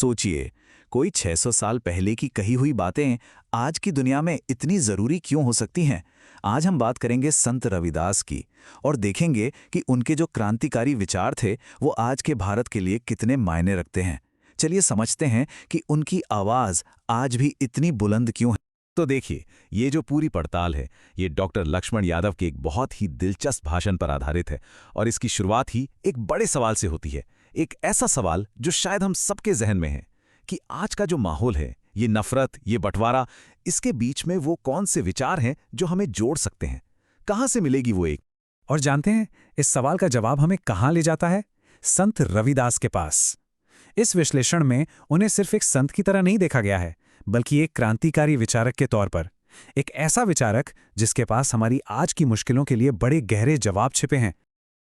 सोचिए, कोई 600 साल पहले की कही हुई बातें आज की दुनिया में इतनी जरूरी क्यों हो सकती हैं? आज हम बात करेंगे संत रविदास की और देखेंगे कि उनके जो क्रांतिकारी विचार थे वो आज के भारत के लिए कितने मायने रखते हैं। चलिए समझते हैं कि उनकी आवाज आज भी इतनी बुलंद क्यों है। तो देखिए, ये जो पूरी पड़ताल है ये डॉक्टर लक्ष्मण यादव के एक बहुत ही दिलचस्प भाषण पर आधारित है और इसकी शुरुआत ही एक बड़े सवाल से होती है। एक ऐसा सवाल जो शायद हम सबके जहन में है कि आज का जो माहौल है, ये नफरत, ये बंटवारा, इसके बीच में वो कौन से विचार हैं जो हमें जोड़ सकते हैं? कहाँ से मिलेगी वो एक? और जानते हैं इस सवाल का जवाब हमें कहाँ ले जाता है? संत रविदास के पास। इस विश्लेषण में उन्हें सिर्फ एक संत की तरह नहीं देखा गया है, बल्कि एक क्रांतिकारी विचारक के तौर पर। एक ऐसा विचारक जिसके पास हमारी आज की मुश्किलों के लिए बड़े गहरे जवाब छिपे हैं।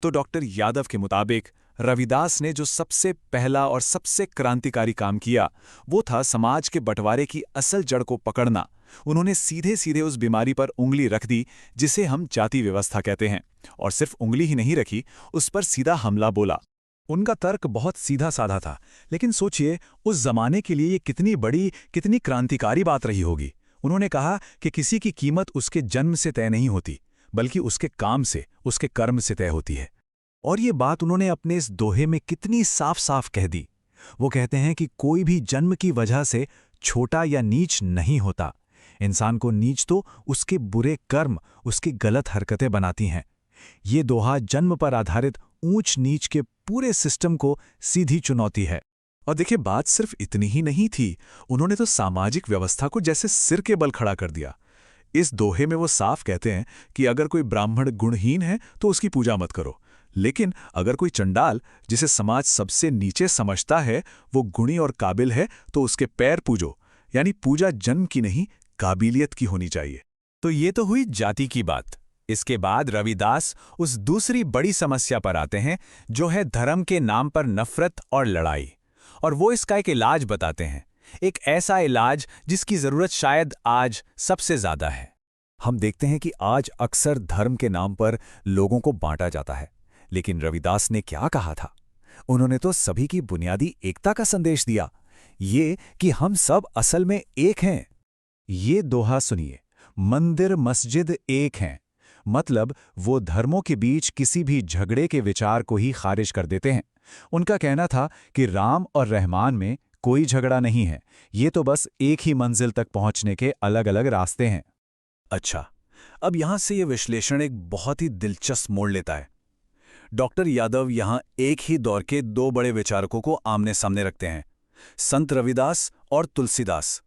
तो डॉक्टर यादव के मुताबिक रविदास ने जो सबसे पहला और सबसे क्रांतिकारी काम किया वो था समाज के बंटवारे की असल जड़ को पकड़ना। उन्होंने सीधे सीधे उस बीमारी पर उंगली रख दी जिसे हम जाति व्यवस्था कहते हैं, और सिर्फ उंगली ही नहीं रखी, उस पर सीधा हमला बोला। उनका तर्क बहुत सीधा साधा था, लेकिन सोचिए उस जमाने के लिए ये कितनी बड़ी, कितनी क्रांतिकारी बात रही होगी। उन्होंने कहा कि किसी की कीमत उसके जन्म से तय नहीं होती, बल्कि उसके काम से, उसके कर्म से तय होती है। और ये बात उन्होंने अपने इस दोहे में कितनी साफ साफ कह दी। वो कहते हैं कि कोई भी जन्म की वजह से छोटा या नीच नहीं होता। इंसान को नीच तो उसके बुरे कर्म, उसकी गलत हरकतें बनाती हैं। ये दोहा जन्म पर आधारित ऊंच नीच के पूरे सिस्टम को सीधी चुनौती है। और देखिए, बात सिर्फ इतनी ही नहीं थी, उन्होंने तो सामाजिक व्यवस्था को जैसे सिर के बल खड़ा कर दिया। इस दोहे में वो साफ कहते हैं कि अगर कोई ब्राह्मण गुणहीन है तो उसकी पूजा मत करो, लेकिन अगर कोई चंडाल, जिसे समाज सबसे नीचे समझता है, वो गुणी और काबिल है तो उसके पैर पूजो। यानी पूजा जन्म की नहीं, काबिलियत की होनी चाहिए। तो ये तो हुई जाति की बात। इसके बाद रविदास उस दूसरी बड़ी समस्या पर आते हैं जो है धर्म के नाम पर नफरत और लड़ाई। और वो इसका एक इलाज बताते हैं, एक ऐसा इलाज जिसकी जरूरत शायद आज सबसे ज्यादा है। हम देखते हैं कि आज अक्सर धर्म के नाम पर लोगों को बांटा जाता है, लेकिन रविदास ने क्या कहा था? उन्होंने तो सभी की बुनियादी एकता का संदेश दिया, ये कि हम सब असल में एक हैं। ये दोहा सुनिए, मंदिर मस्जिद एक हैं, मतलब वो धर्मों के बीच किसी भी झगड़े के विचार को ही खारिज कर देते हैं। उनका कहना था कि राम और रहमान में कोई झगड़ा नहीं है, ये तो बस एक ही मंजिल तक पहुंचने के अलग अलग रास्ते हैं। अच्छा, अब यहां से ये विश्लेषण एक बहुत ही दिलचस्प मोड़ लेता है। डॉक्टर यादव यहां एक ही दौर के दो बड़े विचारकों को आमने सामने रखते हैं, संत रविदास और तुलसीदास,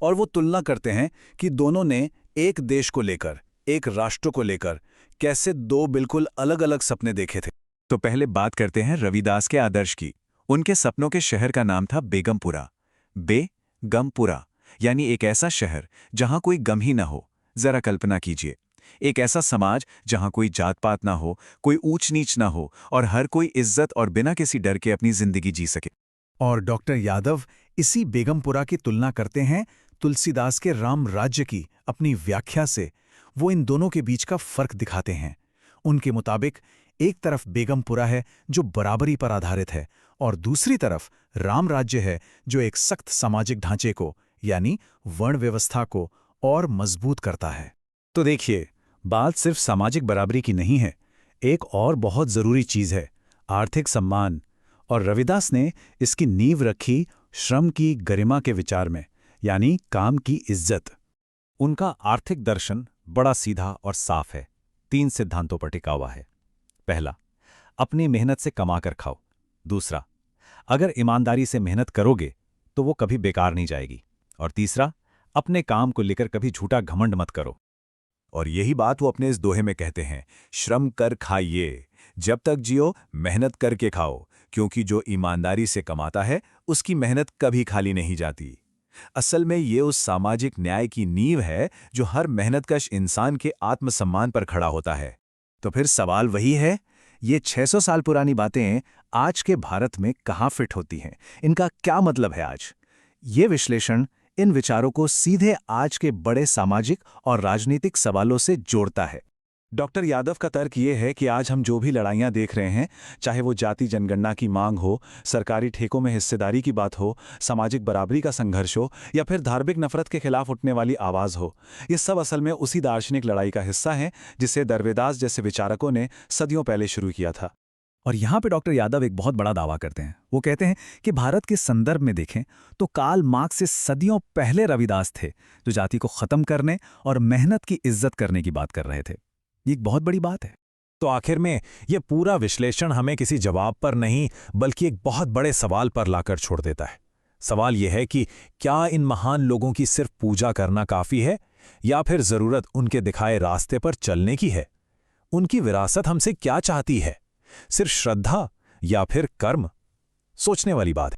और वो तुलना करते हैं कि दोनों ने एक देश को लेकर, एक राष्ट्र को लेकर कैसे दो बिल्कुल अलग अलग सपने देखे थे। तो पहले बात करते हैं रविदास के आदर्श की। उनके सपनों के शहर का नाम था बेगमपुरा। बेगमपुरा यानी एक ऐसा शहर जहां कोई गम ही ना हो। जरा कल्पना कीजिए, एक ऐसा समाज जहां कोई जात पात ना हो, कोई ऊंच नीच ना हो, और हर कोई इज्जत और बिना किसी डर के अपनी जिंदगी जी सके। और डॉक्टर यादव इसी बेगमपुरा की तुलना करते हैं तुलसीदास के राम राज्य की अपनी व्याख्या से। वो इन दोनों के बीच का फर्क दिखाते हैं। उनके मुताबिक एक तरफ बेगमपुरा है जो बराबरी पर आधारित है, और दूसरी तरफ राम राज्य है जो एक सख्त सामाजिक ढांचे को, यानी वर्ण व्यवस्था को और मजबूत करता है। तो देखिए, बात सिर्फ सामाजिक बराबरी की नहीं है, एक और बहुत जरूरी चीज है, आर्थिक सम्मान। और रविदास ने इसकी नींव रखी श्रम की गरिमा के विचार में, यानी काम की इज्जत। उनका आर्थिक दर्शन बड़ा सीधा और साफ है, 3 सिद्धांतों पर टिका हुआ है। पहला, अपनी मेहनत से कमाकर खाओ। दूसरा, अगर ईमानदारी से मेहनत करोगे तो वो कभी बेकार नहीं जाएगी। और तीसरा, अपने काम को लेकर कभी झूठा घमंड मत करो। और यही बात वो अपने इस दोहे में कहते हैं, श्रम कर खाइए, जब तक जियो मेहनत करके खाओ, क्योंकि जो ईमानदारी से कमाता है उसकी मेहनत कभी खाली नहीं जाती। असल में ये उस सामाजिक न्याय की नींव है जो हर मेहनतकश इंसान के आत्मसम्मान पर खड़ा होता है। तो फिर सवाल वही है, ये 600 साल पुरानी बातें आज के भारत में कहाँ फिट होती हैं? इनका क्या मतलब है आज? ये विश्लेषण इन विचारों को सीधे आज के बड़े सामाजिक और राजनीतिक सवालों से जोड़ता है। डॉक्टर यादव का तर्क ये है कि आज हम जो भी लड़ाइयां देख रहे हैं, चाहे वो जाति जनगणना की मांग हो, सरकारी ठेकों में हिस्सेदारी की बात हो, सामाजिक बराबरी का संघर्ष हो या फिर धार्मिक नफरत के खिलाफ उठने वाली आवाज हो, ये सब असल में उसी दार्शनिक लड़ाई का हिस्सा हैं जिसे रविदास जैसे विचारकों ने सदियों पहले शुरू किया था। और यहाँ पे डॉक्टर यादव एक बहुत बड़ा दावा करते हैं। वो कहते हैं कि भारत के संदर्भ में देखें तो कार्ल मार्क्स से सदियों पहले रविदास थे जो जाति को खत्म करने और मेहनत की इज्जत करने की बात कर रहे थे। ये एक बहुत बड़ी बात है। तो आखिर में ये पूरा विश्लेषण हमें किसी जवाब पर नहीं बल्कि एक बहुत बड़े सवाल पर लाकर छोड़ देता है। सवाल यह है कि क्या इन महान लोगों की सिर्फ पूजा करना काफी है या फिर जरूरत उनके दिखाए रास्ते पर चलने की है? उनकी विरासत हमसे क्या चाहती है? सिर्फ श्रद्धा या फिर कर्म? सोचने वाली बात है।